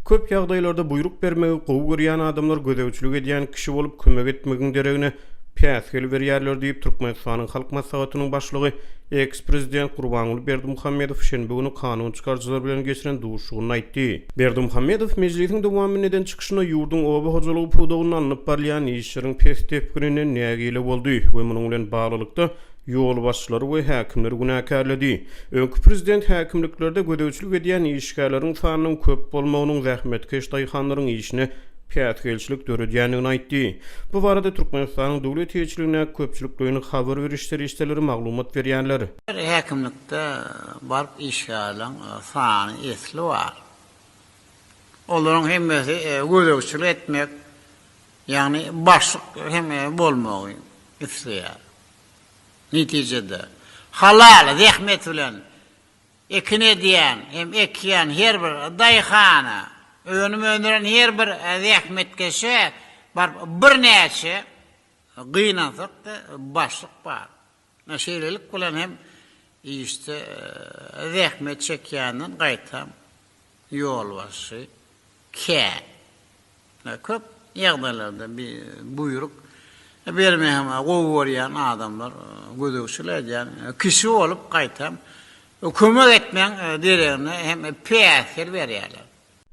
Köp ýagdaýlarda buyruk bermegi gowy görýän adamlar gödäwçilik edýän kişi bolup kömek etmegiň deregine päsgel berýärler diýip Türkmenistanyň halk maslahatynyň başlygy eks-prezident Gurbanuly Berdimuhammedow şenbe güni kanun çykarjylar bilen geçiren duşugyny aýtdy. Berdimuhammedow mejlisiň dowamy neden çykyşyna ýurdun oba hojalygy puwdagyny anyp barýan işleriň pestepgirine nägile boldy we munyň bilen baglykda ýol başçylary we häkimleri günäkärledi. Öňkü prezident häkimliklerde gödäwçilik edýän işgärleriň sanynyň köp bolmagynyň zähmetkeş daýhanlaryň işine päsgelçilik döredýändigini aýtdy. Bu barada Türkmenistanyň döwlet ýetkiligine köpçüliklerine habar berişleri işleri maglumat berýänler. Häkimlikde barp işgärleň sany esli bar. Olaryň hemmesi gödäwçilik etmek, ýagny başlyk hem bolmagy isleýär. Neticede halal zähmet bilen ekin edýän hem ekýän her bir daýhana önüren her bir zähmetkeşe bar bir näçe gynansak da başlyk bar. Näşelelik bilen hem işte zähmet çekýänden gaýtam ýol başy kä. Köp ýagdaýlarda bir buyruk bermeýän gowy görýän adamlar gödäwçilik edýän kişi bolup gaýtam kömek etmeň deregine hem päsgel berýärler.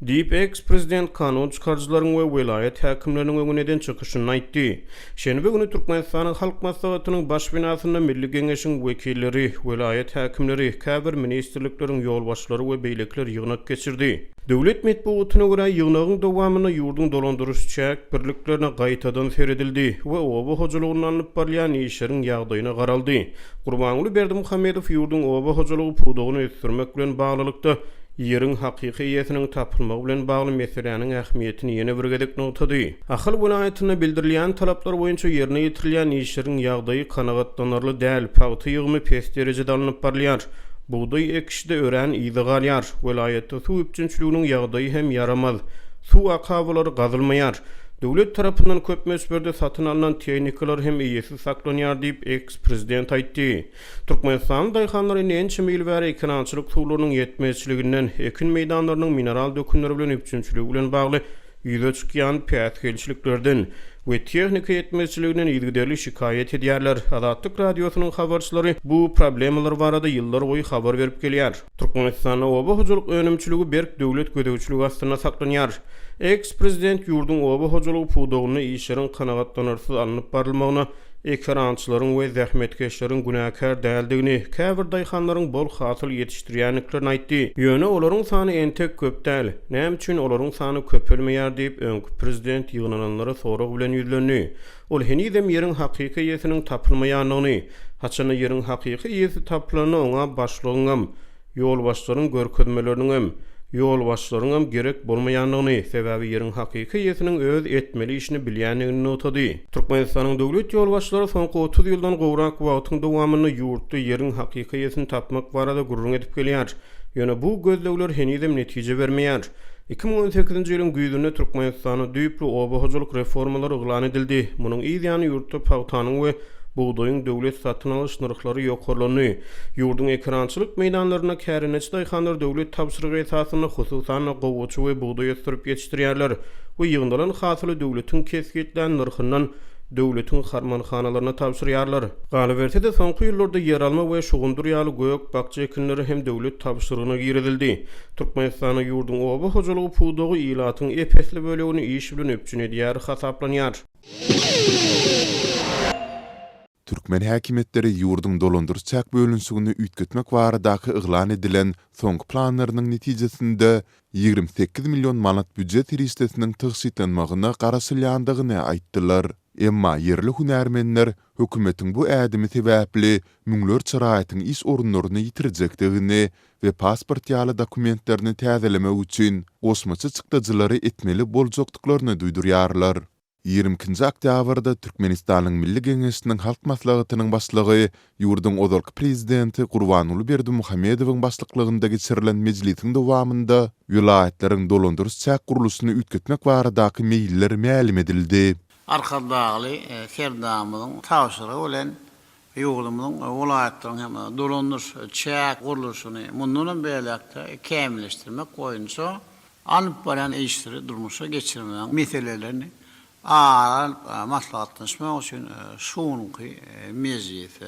Diýip eks-prezident kanun çykarjylaryň we welayet häkimleriniň öňünden çykyşyny aýtdy. Şenbe güni Türkmenistanyň halk maslahatynyň baş binasynda Milli Geňeşiň wekilleri, welayet häkimleri, käbir ministrlikleriň ýol başçylary we beýlekler ýygnak geçirdi. Döwlet medeniýetine görä ýygnagyň dowamyny ýurdun dolandyryş çäk birliklerine gaýtadan seredildi we oba hojalygyny anyp barýan işleriň ýagdaýyna garaldy. Gurbanuly Berdimuhammedow ýurdun oba hojalygy puwdagyny ösdürmek bilen baglykda ýeriň hakyky ýetiniň tapylmagy bilen bagly meseleniň ähmiýetini ýene bir gedek notady. Ahal welaýatyna bildirilýän talaplar boýunça ýerine ýetirilýän işleriň ýagdaýy kanagatlanarly däl, paýty ýygymy pes derejede alınıp barýar. Buğday ekişde ören iydi galýar. Welaýatda suw üçinçiliginiň ýagdaýy hem yaramaz. Suw akawlary gazylmaýar. Döwlet tarapyndan köp mösberde satyn alynan tehnikalar hem ýesi saklanýar diýip eks-prezident aýtdy. Türkmenistan daýhanlary näçe mil bäri ekinçilik suwlarynyň ýetmezçiliginden ekin meýdanlarynyň mineral dökümleri bilen üçinçiligi bilen bagly ýüze çykýan päsgelçiliklerden we tehnika ýetmezçiliginden ýygyderli şikaýet edýärler. Adatlyk radiosynyň habarçylary bu problemalar barada ýyllar boýy habar berip gelýär. Türkmenistanyň oba hojalyk önümçiligi berk döwlet gödäwçiligi astyna saklanýar. Eks-prezident ýurdun oba hojalygy puwdagyny işleriň kanagatlanarsyz alınıp barylmagyna ekrançylaryň we zähmetkeşleriň günäkär däldigini, käbir daýhanlaryň bol hasyl ýetişdirýänliklerini aýtdy. Ýöne olaryň sany entek köp däl. Näme üçin olaryň sany köpelmeýär diýip öňkü prezident ýygynananlara sorag bilen ýüzlendi. Ol henidem ýeriň hakyky ýetiniň tapylmaýanyny, haçany ýeriň hakyky ýeti tapylany oňa başlygyňam, ýol başçylaryň görkezmeleriniň ýol başçylaryň gerek bolmaýanlygyny, sebäbi ýeriň hakyky ýetiniň öz etmeli işini bilýänligini notady. Türkmenistanyň döwlet ýol başçylary soňky 30 ýyldan gowrak wagtyň dowamyny ýurtda ýeriň hakyky ýetini tapmak barada gurrun edip gelýär. Ýöne bu gözlegler henidem netije bermeýär. 2018-nji ýylyň güýdüne Türkmenistanyň düýpli oba hojalyk reformalary eglan edildi. Munyň ýygyny ýurtda paýtanyň we buğdaýyň döwlet satyn alyş narxlary ýokarlany. Ýurdun ekrançylyk meýdanlaryna kärineçi daýhanlar döwlet tapşyrygy esasyna hususan gowuçy we buğdaý ösdürip ýetişdirýärler. Bu ýygnalan hasyly döwletiň kesgitlen narxyndan döwletiň harmanxanalaryna tapşyrýarlar. Galabertede soňky ýyllarda ýer alma we şugundur ýaly göýök bakça ekinleri hem döwlet tapşyrygyna girildi. Türkmenistanyň ýurdun oba hojalygy puwdagy ilatyň epesli bölegini iş bilen öpçün edýär hasaplanýar. Türkmen häkimetleri ýurdun dolandyrys çäk bölünsügini üýtgetmek baradaky eglan edilen soňky planlarynyň netijesinde 28 milyon manat büdjet rişdesiniň tygşitlenmagyna garaşylýandygyny aýtdylar. Emma yerli hunärmenler hökümetiň bu ädimi sebäpli müňler çyraýatyň iş orunlaryny ýitirijekdigini we pasport ýaly dokumentlerini täzelemek üçin gosmaça çykdyjylary etmeli boljakdyklaryny duýdurýarlar. 20 oktýabrda Türkmenistanyň Milli Geňeşiniň halk maslahatynyň başlygy ýurdun ozalky prezidenti Gurbanuly Berdimuhammedowyň başlykligynda geçirilen mejlisiň dowamynda vilayatleriň dolandyrys çäk guruluşyny üýtgetmek baradaky meýiller mälim edildi. Arkadaly Serdamyň tawşyry bilen ýoglumyň vilayatlaryň hem dolandyrys çäk guruluşyny mundan beýlekde kämilleşdirmek boýunça alıp baran işleri durmuşa geçirmeyen meselelerini ağır maslahatlaşmak için şununki meziyeti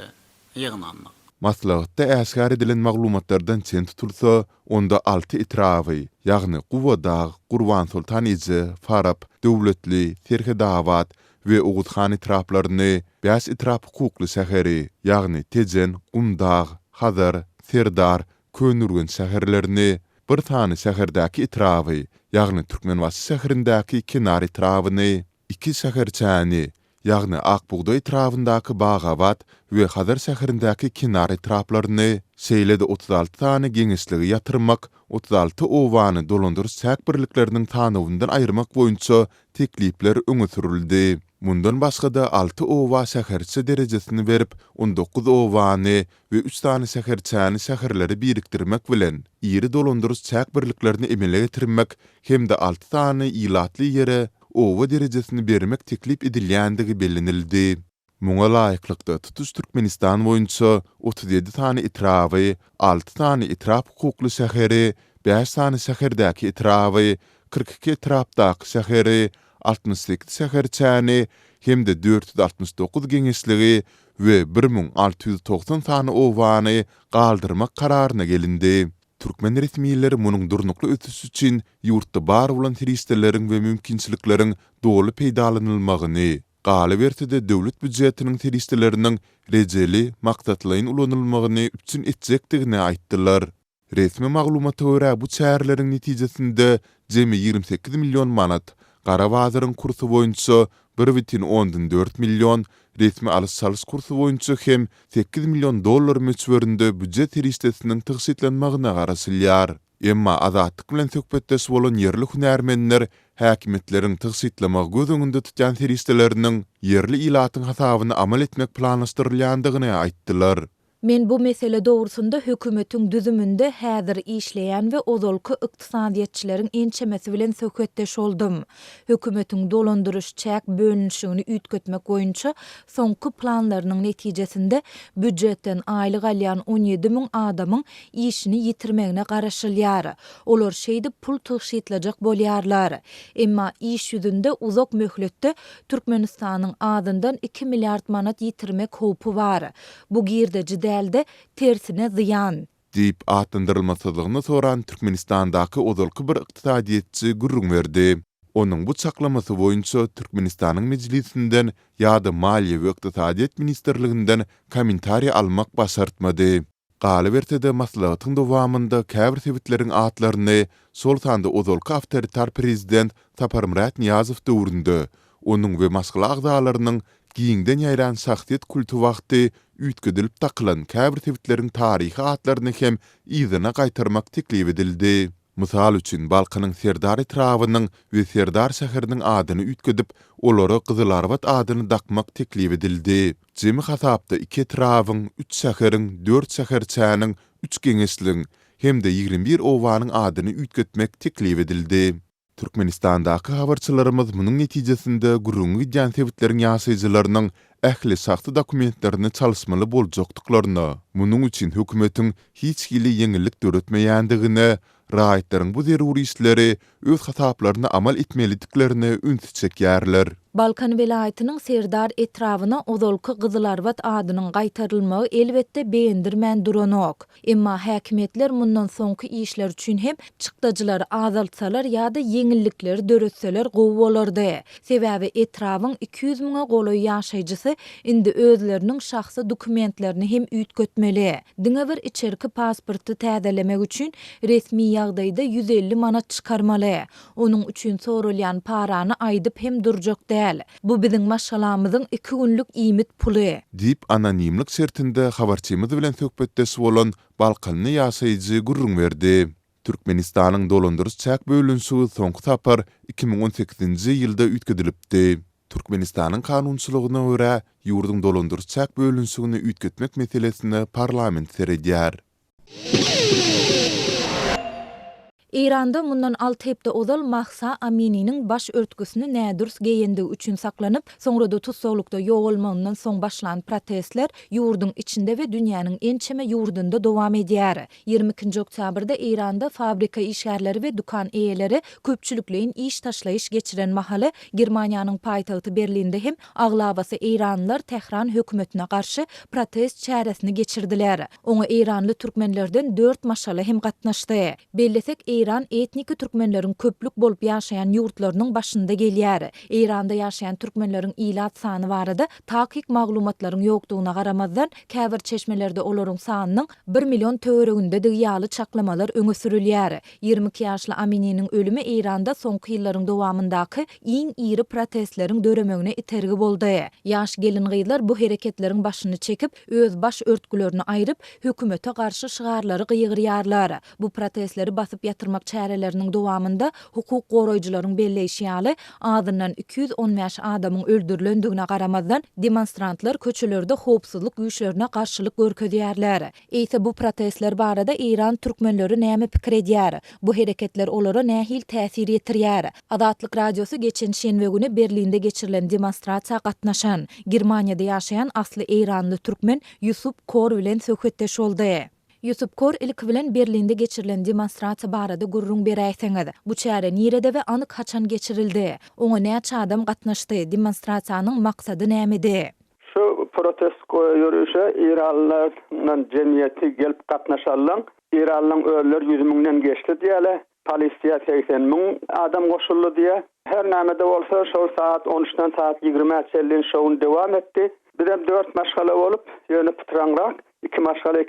yığınanmak. Maslahatda äsgär edilen maglumatlardan çen tutulsa, onda 6 itirafy, ýagny Guwa Dag, Gurban Sultan Izi, Farab, Döwletli, Terhe Dawat we Uguthan itiraflaryny, 5 itiraf hukukly şäheri, ýagny Tejen, Gumdag, Hazar, Serdar, Könürgen şäherlerini, bir tany şäherdäki itirafy, ýagny Türkmenwasy şäherindäki Kenar itirafyny, 2 şäherçäni, ýagny Akbuğda itirafyndaky Bagawat we Hazar şäherindäki Kenar itiraflaryny, şeýlede 36 tany geňeşligi ýatyrmak, 36 owany dolandyryş çäk birlikleriniň tanywyndan aýyrmak boýunça teklipler öňe sürildi. Mundan başga da 6 owa şäherçi derejesini berip, 19 owany we 3 tany şäherçäni şäherleri birikdirmek bilen iri dolandyryş çäk birliklerini emele getirmek hemde 6 tany ilatly ýere owa derejesini bermek teklip edilýändigi bellenildi. Muňa laýyklykda tutuş Türkmenistan boýunça 37 tany itirafy, 6 tany itiraf hukukly şäheri, 5 tany şäherdäki itirafy, 42 itirafdaky şäheri, 68 şäherçäni hemde 469 geňeşligi we 1690 tany owany galdyrmak kararyna gelindi. Türkmen resmiýetleri munyň durnukly ötüş üçin ýurtda bar bolan teristleriniň we mümkinçilikleriň dogly peýdalanylmagyny, galabertide döwlet büdjetiniň teristleriniň rejeli, maksatlaryň ulanylmagyny üçin etjekdigini aýtdylar. Resmi maglumata görä bu çärleriň netijesinde jemi 28 milyon manat, Garabazyryň kursu boýunça 1,14 milyon, resmi alys-salys kursu boýunça hem 8 milyon dollar möçberinde büdjet teristesiniň tygsitlenmagyna garaşylýar. Emma azatlyk bilen söhbetdeş bolan yerli hünärmenler häkimetleriň tygsitlemek göz öňünde tutýan teristeleriniň yerli ilatyň hasabyny amal etmek planlaşdyrylýandygyny aýtdylar. Men bu mesele doğrusunda hökümetiň düzümünde häzir işleýän we ozalky ykdysadyatçylariň ençemesi bilen söhbetdeş oldum. Hökümetiň dolandyryş çäk bölünşigini üýtgetmek boýunça soňky planlarynyň netijesinde büdjetden aýlyk alýan 17 000 adamyň işini ýitirmegine garaşylýar. Olar şeýde pul tyşytlajak bolýarlar. Emma iş ýüzünde uzak möhletde Türkmenistanyň adyndan 2 milliard manat ýitirmek howpy bar. Bu girde elde tersine ziyan. Deyip atlandyrylmasyzlygyny soran Türkmenistandaky ozalky bir ykdysadyatçy gurrun berdi. Onuň bu çaklamasy boýunça Türkmenistanyň meclisinden ýa-da Maliýe we Ykdysadyat ministrliginden kommentariýa almak başartmady. Galabertede maslahatyň dowamında käbir sebitleriň atlaryny sol sanda ozalky awtoritar prezident Saparmurat Niýazow döwründe onuň we maskala agzalarynyň giýiňden ýaýran şahsiýet kultu wagty üýtgedilip takylan käbir sebitleriň taryhy atlaryny hem ýzyna gaýtarmak teklip edildi. Mysal üçin Balkanyň Serdar itrawynyň we Serdar şäheriniň adyny üýtgedip, olary Gyzylarbat adyny dakmak teklip edildi. Jemi hasapda 2 itrawyň, 3 şäheriň, 4 şäherçäniň, 3 geňeşligiň hemde 21 owanyň adyny üýtgetmek teklip edildi. Türkmenistandaky habarçylarymyz munyň netijesinde gurrun gidýän sebitleriň ýaşaýjylarynyň ähli saxta dokumentlerini çalışmaly boljakdyklaryny, munyň üçin hökümetiň hiç hili ýeňillik döretmeýändigini, raýatlaryň bu zeruri işleri öz hasaplaryna amal etmelidiklerini üns çekýärler. Balkan welaýatynyň Serdar etrawyna ozalky Gyzylarbat adynyň gaýtarylmagy elbetde beýendirmän duranok. Emma häkimetler mundan soňky işler üçin hem çykdajylary azaltsalar ýa-da ýeňillikleri döretseler gowy bolardy. Sebäbi etrawyň 200 000 goloý ýaşaýjysy indi özleriniň şahsy dokumentlerini hem üýtgetmeli. Diňe bir içerki pasporty täzelemek üçin resmi ýagdaýda 150 manat çykarmaly. Onuň üçin sorulýan parany aýdyp hem durjak däl. Bu biziň maşgalamyzyň 2 günlük iýmit puly. Dip anonimlik şertinde habarçymyz bilen söhbetdeş bolan Balkanly ýaşaýjy gurrun berdi. Türkmenistanyň dolandyryş çäk bölünşigi soňky tapar 2018-nji ýylda üýtgedilipdi. Türkmenistanyň kanunçylygyna görä ýurduň dolandyryş çäk bölünşigini üýtgetmek meselesini parlament seredýär. İranda mundan 6 hepde ozal Mahsa Amini'nin baş örtgüsünü nädürs geýendiği üçün saklanyp, soňra da tutsaglykda ýogalmagynyň soň başlan protestler ýurdun içinde we dünýäniň ençeme ýurdunda dowam edýär. 22 oktýabrda İranda fabrika işgärleri we dukan eýeleri köpçülükleýin iş taşlayış geçiren mahaly Germaniýanyň paýtagty Berlinde hem aglabasy İranlılar Tehran hökümetine karşı protest çäresini geçirdiler. Oňa İranly türkmenlerden 4 maşala hem gatnaşdy. Bellesek İran etniki türkmenleriň köplük bolup ýaşaýan ýurtlarynyň başynda gelýär. İranda ýaşaýan türkmenleriň ilat sany barada takyk maglumatlaryň ýokdugyna garamazdan käbir çeşmelerde olaryň sanynyň 1 million töwereginde ýaly çaklamalar öňe sürilýär. 22 ýaşly Amini'niň ölümi İranda soňky ýyllaryň dowamyndaky iň iri protestleriň döremegine itergi boldy. Ýaş gelin gyýlar bu hereketleriň başyny çekip öz baş örtgülerini aýryp hökümete garşy şygarlary gyýgyrýarlar. Bu protestleri basyp ýatyrmak çäreleriniň dowamynda hukuk goraýjylaryň belleşýäli adyndan 215 adamyň öldürilendigine garamazdan demonstrantlar köçelerde howpsuzlyk güýçlerine garşylyk görkezýärler. Eýse bu protestler barada İran türkmenleri näme pikir edýär? Bu hereketler olara nähil täsir ýetirýär? Adatlyk radiosu geçen şenbe güni Berlinde geçirilen demonstrasiýa gatnaşan Germaniýada ýaşaýan asly İranly türkmen Yusuf Kor bilen söhbetdeş boldy. Yusuf Kor ilk bilen Berlinde geçirilen demonstrasiýa barada gurrun beräýseňiz. Bu çäre nirede we anyk haçan geçirildi? Oňa näçe adam gatnaşdy? Demonstrasiýanyň maksady nämedi? Şu protest yürüyüşe İranlyların cemiyeti gelip gatnaşarlar. İranlyň ölüler 100 000'den geçti diýeli. Polisiýa 80 000 adam goşuldy diýe. Her näme de bolsa şol saat 13'den saat 20:50 şowun dowam etdi. Birem 4 maşgala bolup, ýöne pıtranrak, 2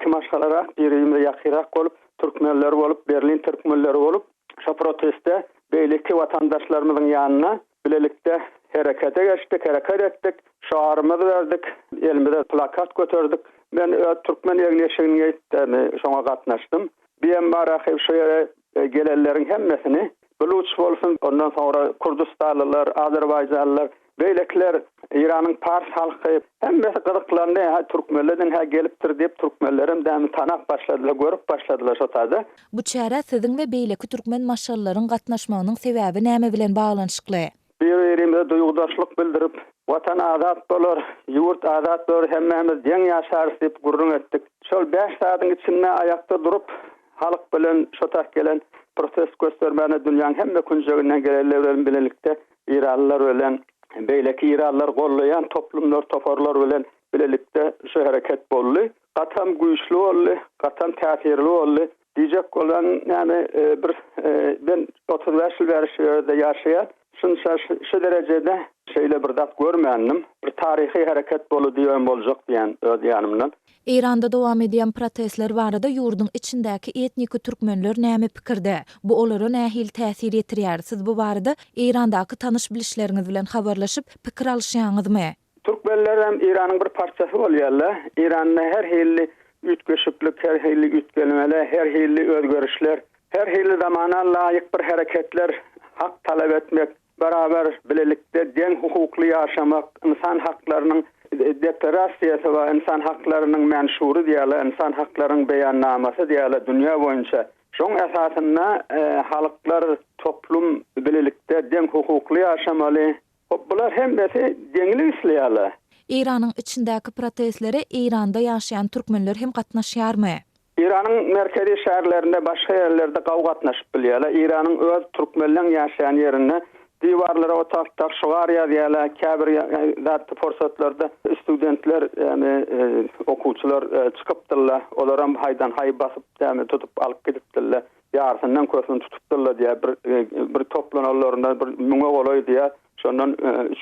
maşgalarak, birinde ýakyrak bolup, türkmenler bolup, Berlin türkmenleri bolup, şu proteste beýleki watandaşlarymyzyň ýanyna bilelikde harekete etdik, şaharymyzy berdik, elimizde plakat götürdük. Ben Türkmen ýeňeşigine ýetdim, şoňa gatnaşdym. Beýem baraky şu ýere gelenleriň hemmesini Buluç bolsun, ondan sonra Kurdistanlylar, Azerbaýjanlylar, beýlekler, İranyň Pars halky hemmesi gyzyklandy, türkmenlerden gelipdir diýip türkmenlerim dämi tanak başladylar, görüp başladylar şo taýda. Bu çäre siziň we beýleki türkmen maşallaryň gatnaşmagynyň sebäbi näme bilen baglanyşykly? Bir-birimize duýgudaşlyk bildirip, watan azat bolar, ýurt azat bolar, hemmemiz deň ýaşarys diýip gurrun etdik. Şol 5 saatyň içinde ayakta durup, halyk bilen şo tak gelen protest göstermäne dünýäniň hemme künjeginden gelenler bilelikde İranlylar bilen beýleki İranlylar gollaýan toplumlar, toparlar bilen bilelikde şu hareket boldy. Gatam güýçli boldy, gatam täsirli boldy. Diýjek bolan ýani ben 35 ýyl beri şu ýerde ýaşaýan, şu derecede şeýle bir dat görmändim. Bir tarihi hareket boludy diýen boljak diýen öz ýanymdan. İranda dowam edýän protestler barada ýurdun içindäki etniki türkmenler näme pikirde? Bu olara nähil täsir ýetirýär? Siz bu barada İrandaky tanış bilişleriňiz bilen habarlaşyp pikir alşýaňyzmy? Türkmenler hem İranyň bir parçasy bolýarlar. İranyň her hilli ütgeşiklik, her hilli ütgelmeler, her hilli özgörüşler, her hilli zamana laýyk bir hareketler, hak talep etmek, beraber bilelikde deň hukukly ýaşamak, insan haklarynyň deklarasyasy we insan haklarynyň menşuri diýerler, insan haklarynyň beýannamasy diýerler dünýä boýunça. Şoň esasynda halyklar, toplum bilelikde deň hukukly ýaşamaly. Bular hemmesi deňlik isleýärler. İranyň içindäki protestlere İranda ýaşaýan türkmenler hem gatnaşýarmy? İranyň merkezi şäherlerinde, başga ýerlerde gawga gatnaşyp bilýärler. İranyň öz türkmenler ýaşaýan ýerine diwarlara otakda şugar ýazýarlar, käbir zat fursatlarda studentler, ýani okuwçylar çykypdyrlar. Olar hem haýdan haý basyp, ýani tutup alyp gidipdirler. Ýarsynyň kösüni tutupdyrlar diýe bir toplananlarynda bir müňe bolaý diýe. Şondan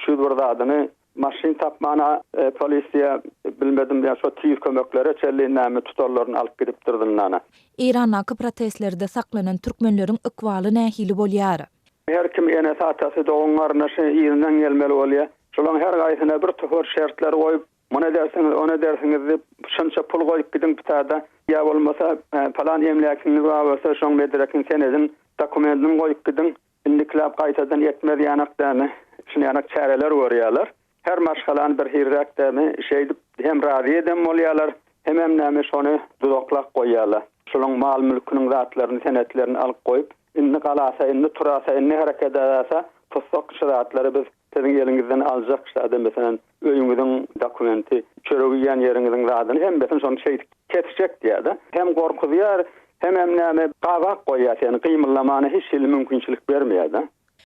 şu bir zadyny maşyn tapmana polisiýa bilmedim ýa şo tüýür kömeklere çelliňäme tutarlaryny alyp gidipdirdiler. İrandaky protestlerde saklanan türkmenleriň ykwaly nähili bolýar? Her kim ene satasy doňlaryna şu ýerinden gelmeli bolýar. Şolaň her gaýsyna bir töhür şertler goýup, "Muna dersiňiz, ona dersiňiz" diýip şunça pul goýup gidin bitada. Ya bolmasa falan emlakini bolsa şoň medrekin senedin dokumentini goýup gidin. Indiklap gaýtadan yetmez ýanakdany. Şunu ýanak çäreler görýärler. Her maşgalan bir hirrakdany şeýdip hem razy edem bolýarlar, hem näme şonu dudaklak goýýarlar. Şolaň mal mülküniň zatlaryny, senetlerini alyp goýup, inni galasa, inni turasa, inni hareket edasa, tosok şaratları biz sizin elinizden alacak işte mesela öýüňiziň dokumenti, çöregiýän ýeriňiziň zadyny hem mesela şonu şey kesecek diýdi. Hem gorkuýar, hem näme gawak goýýar, ýani gymyllamany hiç mümkinçilik bermeýär.